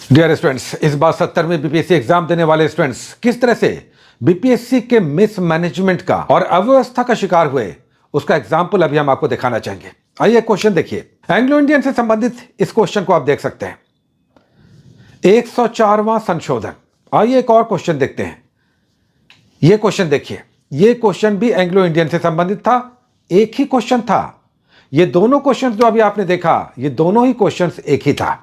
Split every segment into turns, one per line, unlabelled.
Dear students, इस बार 70वें BPSC exam देने वाले स्टूडेंट्स किस तरह से बीपीएससी के मिसमैनेजमेंट का और अव्यवस्था का शिकार हुए, उसका एग्जाम्पल अभी हम आपको दिखाना चाहेंगे। आइए क्वेश्चन देखिए। एंग्लो इंडियन से संबंधित इस क्वेश्चन को आप देख सकते हैं। 104वां संशोधन। आइए एक और क्वेश्चन देखते हैं। यह क्वेश्चन देखिए, यह क्वेश्चन भी एंग्लो इंडियन से संबंधित था, एक ही क्वेश्चन था। ये दोनों क्वेश्चन जो अभी आपने देखा, ये दोनों ही क्वेश्चन एक ही था।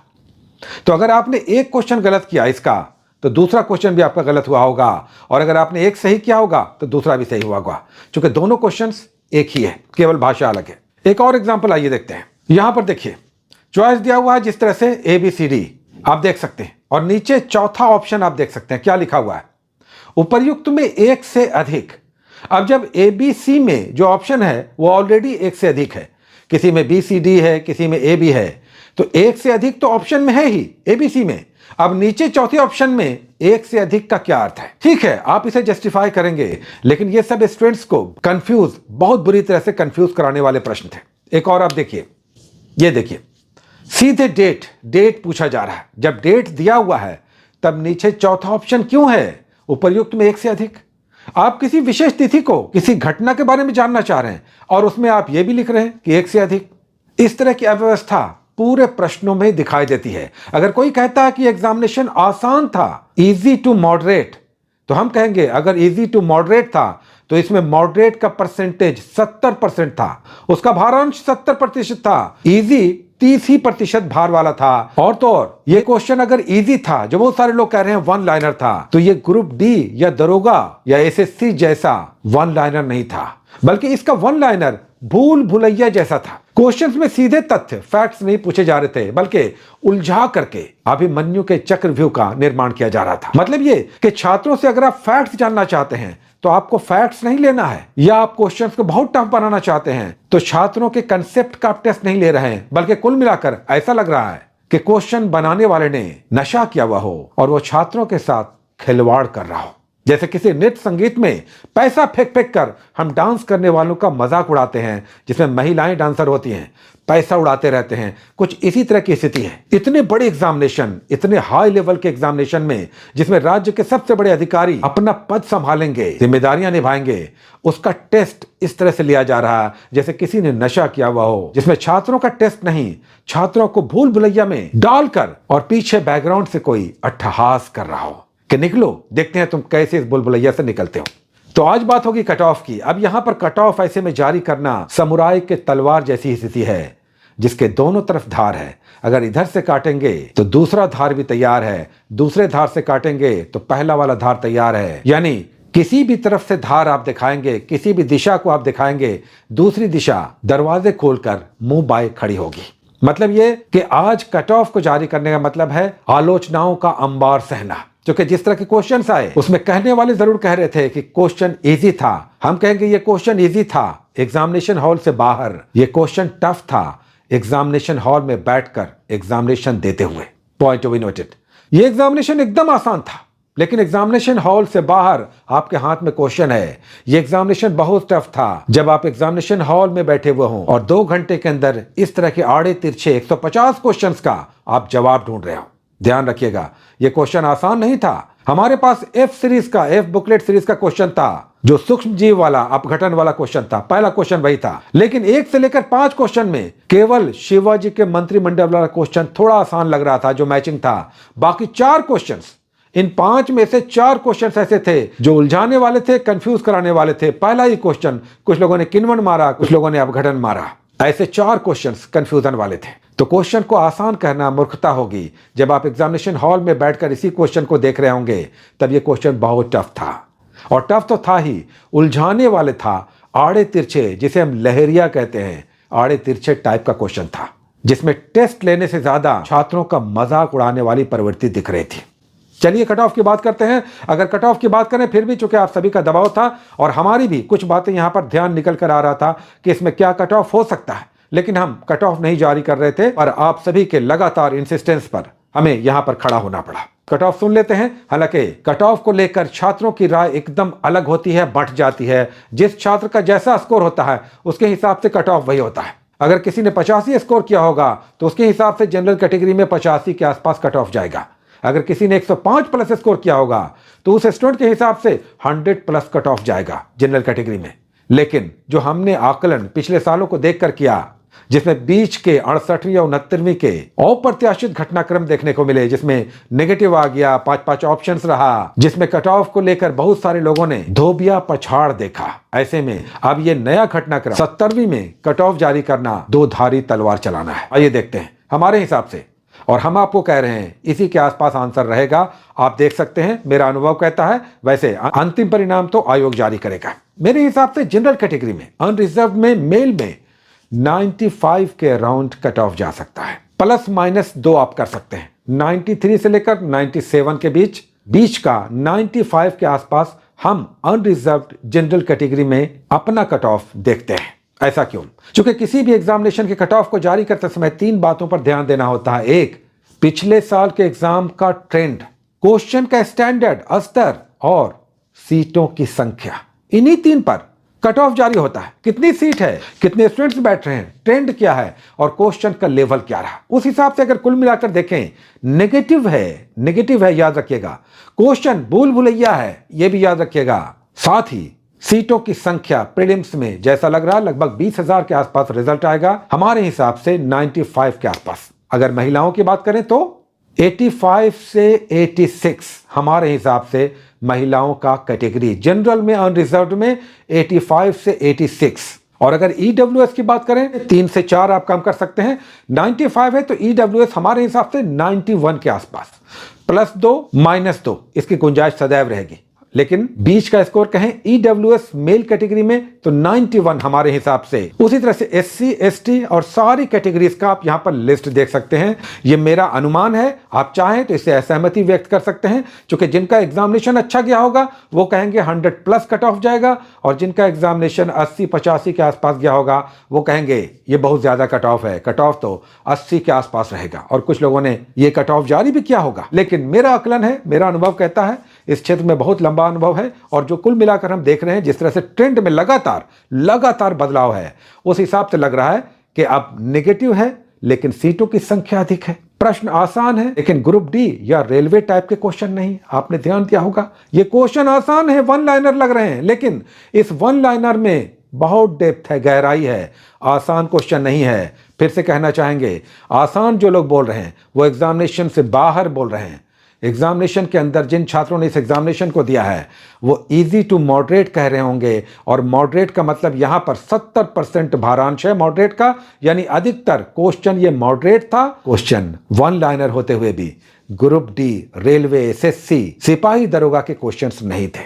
तो अगर आपने एक क्वेश्चन गलत किया इसका, तो दूसरा क्वेश्चन भी आपका गलत हुआ होगा, और अगर आपने एक सही किया होगा तो दूसरा भी सही हुआ होगा, क्योंकि दोनों क्वेश्चंस एक ही है, केवल भाषा अलग है। एक और एग्जांपल आइए देखते हैं। यहां पर देखिए, चॉइस दिया हुआ है जिस तरह से ABCD आप देख सकते हैं, और नीचे चौथा ऑप्शन आप देख सकते हैं क्या लिखा हुआ है, उपर्युक्त में एक से अधिक। अब जब ABC में जो ऑप्शन है वो ऑलरेडी एक से अधिक है, किसी में BCD है, किसी में AB है, तो एक से अधिक तो ऑप्शन में है ही ABC में। अब नीचे चौथे ऑप्शन में एक से अधिक का क्या अर्थ है? ठीक है, आप इसे जस्टिफाई करेंगे, लेकिन ये सब स्टूडेंट्स को कंफ्यूज, बहुत बुरी तरह से कंफ्यूज कराने वाले प्रश्न थे। एक और आप देखिए, ये देखिए, सीधे डेट पूछा जा रहा है। जब डेट दिया हुआ है तब नीचे चौथा ऑप्शन क्यों है, उपर्युक्त में एक से अधिक? आप किसी विशेष तिथि को, किसी घटना के बारे में जानना चाह रहे हैं और उसमें आप ये भी लिख रहे हैं कि एक से अधिक। इस तरह की अव्यवस्था पूरे प्रश्नों में दिखाई देती है। अगर कोई कहता है कि एग्जामिनेशन आसान था, इजी टू मॉडरेट, तो हम कहेंगे अगर इजी टू मॉडरेट था तो इसमें मॉडरेट का परसेंटेज 70% था, उसका भारांश 70% था, इजी 30% भार वाला था। और तो और ये क्वेश्चन अगर इजी था, जो बहुत सारे लोग कह रहे हैं वन लाइनर था, तो ये ग्रुप डी या दरोगा या SSC जैसा वन लाइनर नहीं था, बल्कि इसका वन लाइनर भूल भुलैया जैसा था। क्वेश्चंस में सीधे तथ्य, फैक्ट्स नहीं पूछे जा रहे थे, बल्कि उलझा करके अभिमन्यु के चक्रव्यूह का निर्माण किया जा रहा था। मतलब ये कि छात्रों से अगर आप फैक्ट्स जानना चाहते हैं तो आपको फैक्ट्स नहीं लेना है, या आप क्वेश्चंस को बहुत टफ बनाना चाहते हैं तो छात्रों के कंसेप्ट का आप टेस्ट नहीं ले रहे हैं, बल्कि कुल मिलाकर ऐसा लग रहा है कि क्वेश्चन बनाने वाले ने नशा किया हुआ हो और वो छात्रों के साथ खिलवाड़ कर रहा हो। जैसे किसी नृत्य संगीत में पैसा फेंक फेंक कर हम डांस करने वालों का मजाक उड़ाते हैं, जिसमें महिलाएं डांसर होती हैं, पैसा उड़ाते रहते हैं, कुछ इसी तरह की स्थिति है। इतने बड़े एग्जामिनेशन, इतने हाई लेवल के एग्जामिनेशन में, जिसमें राज्य के सबसे बड़े अधिकारी अपना पद संभालेंगे, जिम्मेदारियां निभाएंगे, उसका टेस्ट इस तरह से लिया जा रहा है जैसे किसी ने नशा किया हुआ हो, जिसमें छात्रों का टेस्ट नहीं, छात्रों को भूल भुलैया में डालकर और पीछे बैकग्राउंड से कोई अट्ठहास कर रहा हो कि निकलो, देखते हैं तुम कैसे इस बुलबुलैया से निकलते हो। तो आज बात होगी कट ऑफ की। अब यहां पर कट ऑफ ऐसे में जारी करना समुराई के तलवार जैसी स्थिति है, जिसके दोनों तरफ धार है। अगर इधर से काटेंगे तो दूसरा धार भी तैयार है, दूसरे धार से काटेंगे तो पहला वाला धार तैयार है। यानी किसी भी तरफ से धार आप दिखाएंगे, किसी भी दिशा को आप दिखाएंगे, दूसरी दिशा दरवाजे खोलकर मुंह बाए खड़ी होगी। मतलब ये कि आज कट ऑफ को जारी करने का मतलब है आलोचनाओं का अंबार सहना। क्योंकि जिस तरह के क्वेश्चंस आए उसमें कहने वाले जरूर कह रहे थे कि क्वेश्चन इजी था, हम कहेंगे ये क्वेश्चन इजी था एग्जामिनेशन हॉल से बाहर, ये क्वेश्चन टफ था एग्जामिनेशन हॉल में बैठकर एग्जामिनेशन देते हुए। पॉइंट टू बी नोटेड, ये एग्जामिनेशन एकदम आसान था, लेकिन एग्जामिनेशन हॉल से बाहर आपके हाथ में क्वेश्चन है। ये एग्जामिनेशन बहुत टफ था जब आप एग्जामिनेशन हॉल में बैठे हुए हों और 2 घंटे के अंदर इस तरह के आड़े तिरछे 150 क्वेश्चंस का आप जवाब ढूंढ रहे हो। ध्यान रखिएगा, यह क्वेश्चन आसान नहीं था। हमारे पास F बुकलेट सीरीज का क्वेश्चन था, जो सूक्ष्म जीव वाला, अपघटन वाला क्वेश्चन था। पहला क्वेश्चन वही था, लेकिन 1 से लेकर 5 क्वेश्चन में केवल शिवाजी के मंत्रिमंडल वाला क्वेश्चन थोड़ा आसान लग रहा था, जो मैचिंग था। बाकी 4 क्वेश्चंस, इन 5 में से 4 क्वेश्चंस ऐसे थे जो उलझाने वाले थे, कंफ्यूज कराने वाले थे। पहला ही क्वेश्चन कुछ लोगों ने किन्वन मारा, कुछ लोगों ने अपघटन मारा, ऐसे 4 क्वेश्चंस कंफ्यूजन वाले थे। तो क्वेश्चन को आसान कहना मूर्खता होगी। जब आप एग्जामिनेशन हॉल में बैठकर इसी क्वेश्चन को देख रहे होंगे तब ये क्वेश्चन बहुत टफ था, और टफ तो था ही, उलझाने वाले था, आड़े तिरछे, जिसे हम लहरिया कहते हैं, आड़े तिरछे टाइप का क्वेश्चन था, जिसमें टेस्ट लेने से ज्यादा छात्रों का मजाक उड़ाने वाली प्रवृत्ति दिख रही थी। चलिए कट ऑफ की बात करते हैं। अगर कट ऑफ की बात करें, फिर भी चूंकि आप सभी का दबाव था और हमारी भी कुछ बातें यहां पर ध्यान निकल कर आ रहा था कि इसमें क्या कट ऑफ हो सकता है, लेकिन हम कट ऑफ नहीं जारी कर रहे थे, और आप सभी के लगातार इंसिस्टेंस पर हमें यहां पर खड़ा होना पड़ा। कट ऑफ सुन लेते हैं। हालांकि कट ऑफ को लेकर छात्रों की राय एकदम अलग होती है, बंट जाती है। जिस छात्र का जैसा स्कोर होता है उसके हिसाब से कट ऑफ वही होता है। अगर किसी ने 85 स्कोर किया होगा तो उसके हिसाब से जनरल कैटेगरी में 85 के आसपास कट ऑफ जाएगा। अगर किसी ने 105 प्लस स्कोर किया होगा तो उस स्टूडेंट के हिसाब से 100 प्लस कट ऑफ जाएगा जनरल कैटेगरी में। लेकिन जो हमने आकलन पिछले सालों को देखकर किया, जिसमें बीच के 68वीं या 69वीं के अप्रत्याशित घटनाक्रम देखने को मिले, जिसमें नेगेटिव आ गया, 5-5 ऑप्शंस रहा, जिसमें कट ऑफ को लेकर बहुत सारे लोगों ने धोबिया पछाड़ देखा। ऐसे में अब ये नया घटनाक्रम 70वीं में कट ऑफ जारी करना दो धारी तलवार चलाना है। आइए देखते हैं हमारे हिसाब से, और हम आपको कह रहे हैं इसी के आसपास आंसर रहेगा। आप देख सकते हैं, मेरा अनुभव कहता है, वैसे अंतिम परिणाम तो आयोग जारी करेगा। मेरे हिसाब से जनरल कैटेगरी में अनरिजर्व में मेल में 95 के अराउंड कट ऑफ जा सकता है, ±2 आप कर सकते हैं। 93 से लेकर 97 के बीच का 95 के आसपास हम अनरिजर्व्ड जनरल कैटेगरी में अपना कट ऑफ देखते हैं। ऐसा क्यों? क्योंकि किसी भी एग्जामिनेशन के कट ऑफ को जारी करते समय 3 बातों पर ध्यान देना होता है। एक, पिछले साल के एग्जाम का ट्रेंड, क्वेश्चन का स्टैंडर्ड स्तर और सीटों की संख्या। इन्हीं 3 पर कट ऑफ जारी होता है। कितनी सीट है, कितने स्टूडेंट्स बैठ रहे हैं, ट्रेंड क्या है और क्वेश्चन का लेवल क्या रहा। उस हिसाब से अगर कुल मिलाकर देखें, नेगेटिव है याद रखिएगा, क्वेश्चन भूल भुलैया है ये भी याद रखिएगा, साथ ही सीटों की संख्या प्रीलिम्स में जैसा लग रहा है लगभग 20,000 के आसपास रिजल्ट आएगा, हमारे हिसाब से 95 के आसपास। अगर महिलाओं की बात करें तो 85 से 86 हमारे हिसाब से महिलाओं का कैटेगरी, जनरल में अनरिजर्व्ड में 85 से 86। और अगर ईडब्ल्यूएस की बात करें 3 से 4 आप कम कर सकते हैं। 95 है तो ईडब्ल्यूएस हमारे हिसाब से 91 के आसपास, +2 -2 इसकी गुंजाइश सदैव रहेगी। लेकिन बीच का स्कोर कहें ईडब्ल्यूएस मेल कैटेगरी में तो 91 हमारे हिसाब से। उसी तरह से एससी एसटी और सारी कैटेगरीज का आप यहां पर लिस्ट देख सकते हैं। ये मेरा अनुमान है, आप चाहें तो इसे असहमति व्यक्त कर सकते हैं, क्योंकि जिनका एग्जामिनेशन अच्छा गया होगा वो कहेंगे 100 प्लस कट ऑफ जाएगा, और जिनका एग्जामिनेशन 80-85 के आसपास गया होगा वो कहेंगे ये बहुत ज्यादा कट ऑफ है, कट ऑफ तो 80 के आसपास रहेगा। और कुछ लोगों ने ये कट ऑफ जारी भी किया होगा। लेकिन मेरा आकलन है, मेरा अनुभव कहता है, इस क्षेत्र में बहुत लंबा अनुभव है, और जो कुल मिलाकर हम देख रहे हैं जिस तरह से ट्रेंड में लगातार बदलाव है, उस हिसाब से लग रहा है कि अब नेगेटिव है लेकिन सीटों की संख्या अधिक है। प्रश्न आसान है लेकिन ग्रुप डी या रेलवे टाइप के क्वेश्चन नहीं। आपने ध्यान दिया होगा ये क्वेश्चन आसान है, 1 लाइनर लग रहे हैं, लेकिन इस 1 लाइनर में बहुत डेप्थ है, गहराई है, आसान क्वेश्चन नहीं है। फिर से कहना चाहेंगे, आसान जो लोग बोल रहे हैं वो एग्जामिनेशन से बाहर बोल रहे हैं। एग्जामिनेशन के अंदर जिन छात्रों ने इस एग्जामिनेशन को दिया है वो इजी टू मॉडरेट कह रहे होंगे, और मॉडरेट का मतलब यहां पर 70% भारांश है मॉडरेट का, यानी अधिकतर क्वेश्चन ये मॉडरेट था। क्वेश्चन 1 लाइनर होते हुए भी ग्रुप डी, रेलवे, एसएससी, सिपाही दरोगा के क्वेश्चंस नहीं थे।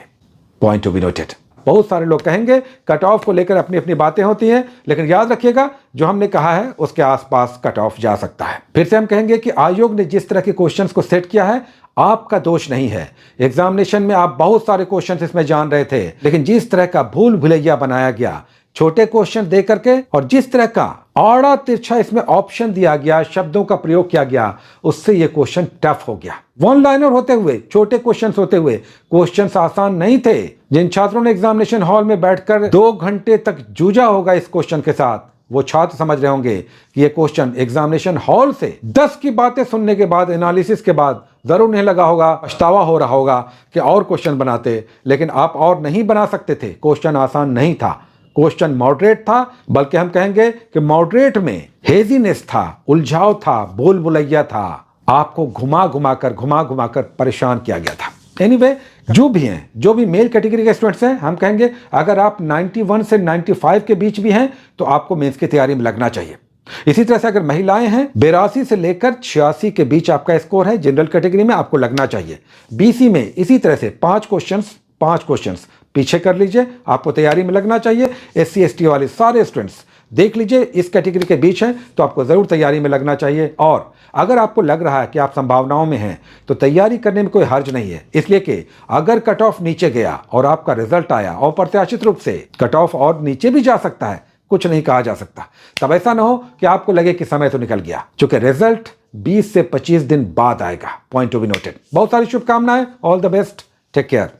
Point to be noted. बहुत सारे लोग कहेंगे कट ऑफ को लेकर अपनी अपनी बातें होती हैं, लेकिन याद रखिएगा जो हमने कहा है उसके आसपास कट ऑफ जा सकता है। फिर से हम कहेंगे कि आयोग ने जिस तरह के क्वेश्चंस को सेट किया है आपका दोष नहीं है। एग्जामिनेशन में आप बहुत सारे क्वेश्चंस इसमें जान रहे थे, लेकिन जिस तरह का भूल भुलैया बनाया गया छोटे क्वेश्चन दे करके, और जिस तरह का आड़ा तिरछा इसमें ऑप्शन दिया गया, शब्दों का प्रयोग किया गया, उससे यह क्वेश्चन टफ हो गया। 1 लाइनर होते हुए, छोटे क्वेश्चंस होते हुए, क्वेश्चंस आसान नहीं थे। जिन छात्रों ने एग्जामिनेशन हॉल में बैठकर 2 घंटे तक जूझा होगा इस क्वेश्चन के साथ, वो छात्र समझ रहे होंगे कि ये क्वेश्चन एग्जामिनेशन हॉल से 10 की बातें सुनने के बाद, एनालिसिस के बाद जरूर नहीं लगा होगा, पछतावा हो रहा होगा कि और क्वेश्चन बनाते, लेकिन आप और नहीं बना सकते थे। क्वेश्चन आसान नहीं था, क्वेश्चन मॉडरेट था, बल्कि हम कहेंगे कि मॉडरेट में हेजीनेस था, उलझाव था, भूल भुलैया था, आपको घुमा घुमा कर परेशान किया गया था। एनीवे, जो भी मेल कैटेगरी के स्टूडेंट्स हैं, हम कहेंगे अगर आप 91 से 95 के बीच भी हैं तो आपको मेंस की तैयारी में लगना चाहिए। इसी तरह से अगर महिलाएं हैं 82 से लेकर 86 के बीच आपका स्कोर है, जनरल कैटेगरी में आपको लगना चाहिए। बीसी में इसी तरह से 5 क्वेश्चंस पीछे कर लीजिए, आपको तैयारी में लगना चाहिए। एससी एसटी वाले सारे स्टूडेंट्स देख लीजिए इस कैटेगरी के बीच हैं तो आपको जरूर तैयारी में लगना चाहिए। और अगर आपको लग रहा है कि आप संभावनाओं में हैं तो तैयारी करने में कोई हर्ज नहीं है, इसलिए कि अगर कट ऑफ नीचे गया और आपका रिजल्ट आया और अप्रत्याशित रूप से कट ऑफ और नीचे भी जा सकता है, कुछ नहीं कहा जा सकता। तब ऐसा ना हो कि आपको लगे कि समय तो निकल गया, क्योंकि रिजल्ट 20 से 25 दिन बाद आएगा। Point to be noted. बहुत सारी शुभकामनाएं, all the best, take care.